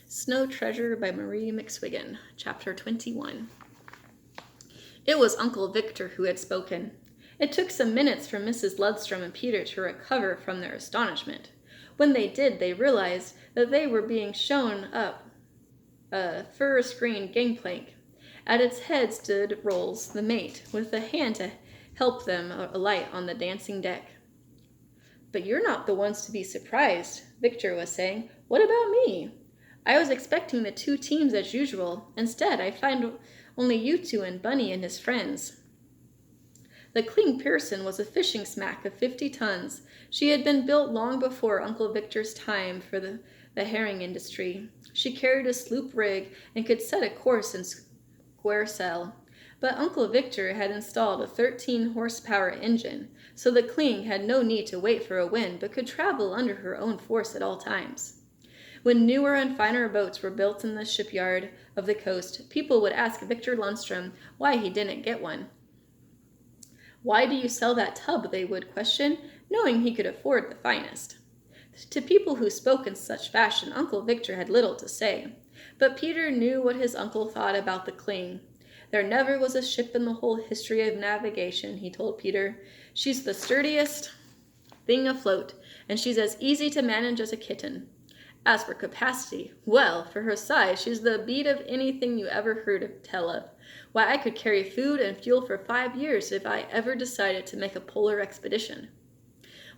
Snow Treasure by Marie McSwigan, Chapter 21. It was Uncle Victor who had spoken. It took some minutes for Mrs. Ludstrom and Peter to recover from their astonishment. When they did, they realized that they were being shown up a fur-screened gangplank. At its head stood Rolls, the mate, with a hand to help them alight on the dancing deck. "But you're not the ones to be surprised," Victor was saying. "What about me? I was expecting the two teams as usual. Instead, I find only you two and Bunny and his friends." The Kling Pearson was a fishing smack of 50 tons. She had been built long before Uncle Victor's time for the herring industry. She carried a sloop rig and could set a course in square sail. But Uncle Victor had installed a 13-horsepower engine, so the Kling had no need to wait for a wind but could travel under her own force at all times. When newer and finer boats were built in the shipyard of the coast, people would ask Victor Lundstrom why he didn't get one. "Why do you sell that tub?" they would question, knowing he could afford the finest. To people who spoke in such fashion, Uncle Victor had little to say. But Peter knew what his uncle thought about the Kling. "There never was a ship in the whole history of navigation," he told Peter. "She's the sturdiest thing afloat, and she's as easy to manage as a kitten. As for capacity, well, for her size, she's the beat of anything you ever heard tell of. Why, I could carry food and fuel for 5 years if I ever decided to make a polar expedition."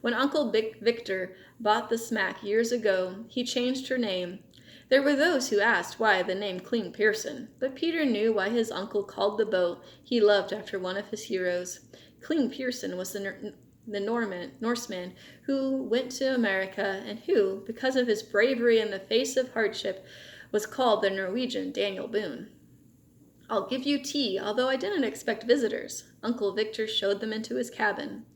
When Uncle Victor bought the smack years ago, he changed her name. There were those who asked why the name Kling Pearson, but Peter knew why his uncle called the boat he loved after one of his heroes. Kling Pearson was the Norseman who went to America and who, because of his bravery in the face of hardship, was called the Norwegian Daniel Boone. "I'll give you tea, although I didn't expect visitors." Uncle Victor showed them into his cabin.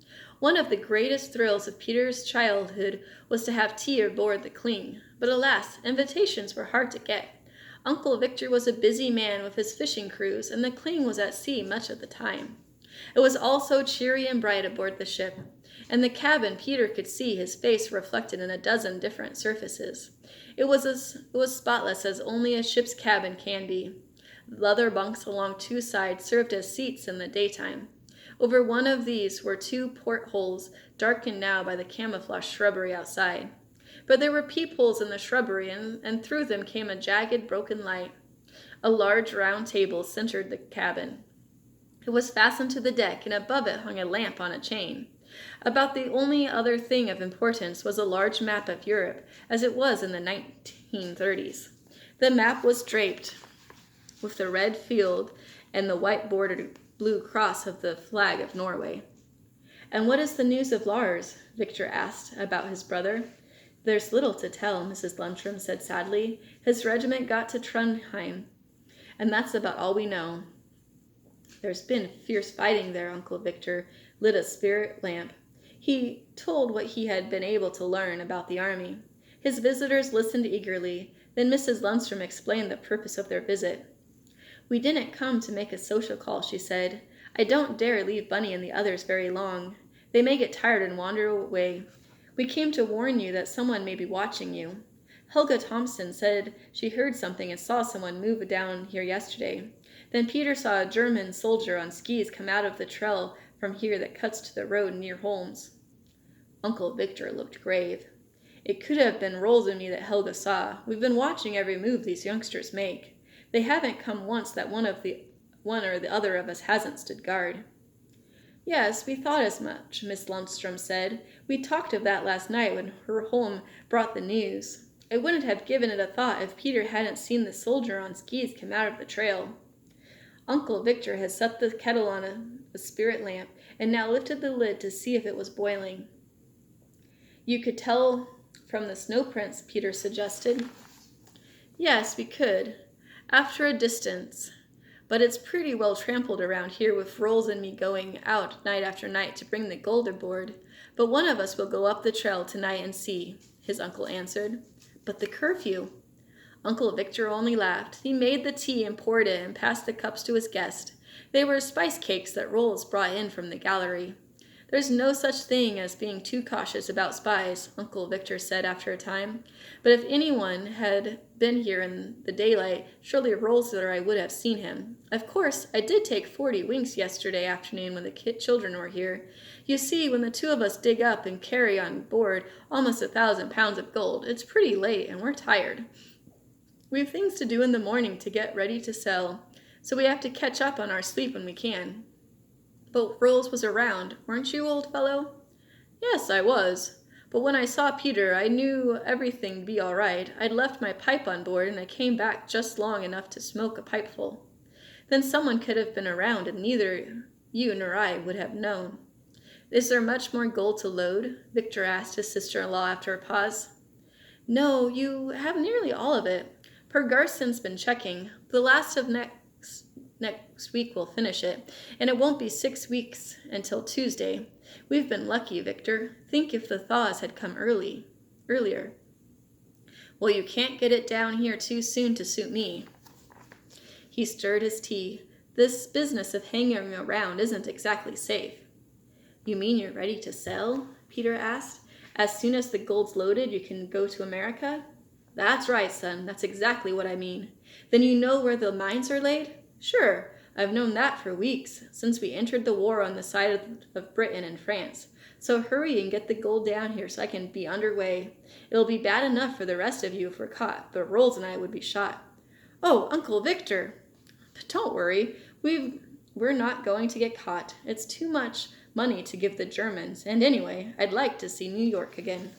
One of the greatest thrills of Peter's childhood was to have tea aboard the Kling, but alas, invitations were hard to get. Uncle Victor was a busy man with his fishing crews, and the Kling was at sea much of the time. It was all so cheery and bright aboard the ship. In the cabin, Peter could see his face reflected in a dozen different surfaces. It was spotless as only a ship's cabin can be. Leather bunks along 2 sides served as seats in the daytime. Over one of these were 2 portholes, darkened now by the camouflage shrubbery outside. But there were peepholes in the shrubbery, and through them came a jagged, broken light. A large round table centered the cabin. It was fastened to the deck, and above it hung a lamp on a chain. About the only other thing of importance was a large map of Europe, as it was in the 1930s. The map was draped with the red field and the white-bordered blue cross of the flag of Norway. "And what is the news of Lars?" Victor asked about his brother. "There's little to tell," Mrs. Lundstrom said sadly. "His regiment got to Trondheim, and that's about all we know." "There's been fierce fighting there." Uncle Victor lit a spirit lamp. He told what he had been able to learn about the army. His visitors listened eagerly. Then Mrs. Lundstrom explained the purpose of their visit. "We didn't come to make a social call," she said. "I don't dare leave Bunny and the others very long. They may get tired and wander away. We came to warn you that someone may be watching you. Helga Thompson said she heard something and saw someone move down here yesterday. Then Peter saw a German soldier on skis come out of the trail from here that cuts to the road near Holmes." Uncle Victor looked grave. "It could have been Rolls and me that Helga saw. We've been watching every move these youngsters make. They haven't come once that one or the other of us hasn't stood guard." "Yes, we thought as much," Miss Lundstrom said. "We talked of that last night when her Holm brought the news. I wouldn't have given it a thought if Peter hadn't seen the soldier on skis come out of the trail." Uncle Victor had set the kettle on a spirit lamp and now lifted the lid to see if it was boiling. "You could tell from the snow prints," Peter suggested. "Yes, we could, after a distance. But it's pretty well trampled around here with Rolls and me going out night after night to bring the gold aboard. But one of us will go up the trail tonight and see," his uncle answered. "But the curfew?" Uncle Victor only laughed. He made the tea and poured it and passed the cups to his guest. They were spice cakes that Rolls brought in from the gallery. There's no such thing as being too cautious about spies, Uncle Victor said after a time. But if anyone had been here in the daylight, surely Rolls or I would have seen him. Of course, I did take 40 winks yesterday afternoon when the children were here. You see, when the two of us dig up and carry on board almost 1,000 pounds of gold, it's pretty late and we're tired. We've things to do in the morning to get ready to sell, so we have to catch up on our sleep when we can. But Rolls was around, weren't you, old fellow? Yes, I was. But when I saw Peter, I knew everything'd be all right. I'd left my pipe on board, and I came back just long enough to smoke a pipeful. Then someone could have been around, and neither you nor I would have known. Is there much more gold to load? Victor asked his sister-in-law after a pause. No, you have nearly all of it. Per Garson's been checking. The last of next week we'll finish it, and it won't be 6 weeks until Tuesday. We've been lucky, Victor. Think if the thaws had come earlier. Well, you can't get it down here too soon to suit me. He stirred his tea. This business of hanging around isn't exactly safe. You mean you're ready to sell? Peter asked. As soon as the gold's loaded, you can go to America? That's right, son. That's exactly what I mean. Then you know where the mines are laid? Sure. I've known that for weeks, since we entered the war on the side of Britain and France. So hurry and get the gold down here so I can be underway. It'll be bad enough for the rest of you if we're caught, but Rolls and I would be shot. Oh, Uncle Victor! But don't worry. We're not going to get caught. It's too much money to give the Germans, and anyway, I'd like to see New York again.